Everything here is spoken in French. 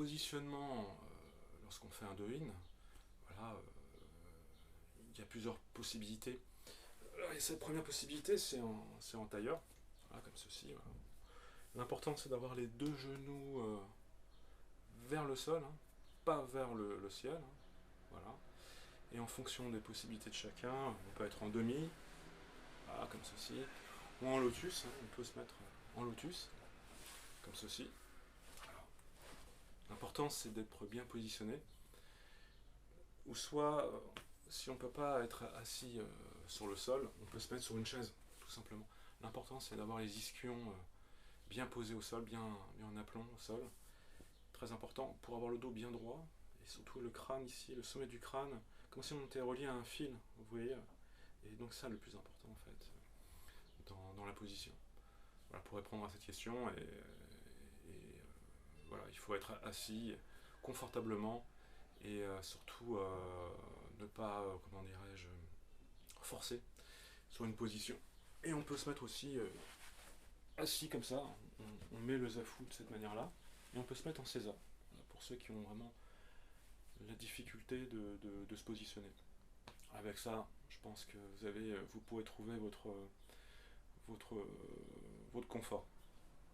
positionnement, lorsqu'on fait un do-in, voilà, il y a plusieurs possibilités. Alors, cette première possibilité, c'est en tailleur, voilà, comme ceci. Voilà. L'important, c'est d'avoir les deux genoux vers le sol, hein, pas vers le ciel. Hein, voilà. Et en fonction des possibilités de chacun, on peut être en demi, voilà, comme ceci, ou en lotus. Hein, on peut se mettre en lotus, comme ceci. L'important, c'est d'être bien positionné. Ou soit, si on ne peut pas être assis sur le sol, on peut se mettre sur une chaise, tout simplement. L'important, c'est d'avoir les ischions bien posés au sol, bien en aplomb au sol. Très important pour avoir le dos bien droit, et surtout le crâne ici, le sommet du crâne, comme si on était relié à un fil, vous voyez. Et donc ça, le plus important, en fait, dans la position. Voilà, pour répondre à cette question, voilà, il faut être assis confortablement, et surtout ne pas, comment dirais-je, forcer sur une position. Et on peut se mettre aussi assis comme ça, on met le zafou de cette manière-là, et on peut se mettre en César, voilà, pour ceux qui ont vraiment la difficulté de se positionner. Avec ça, je pense que vous pouvez trouver votre confort.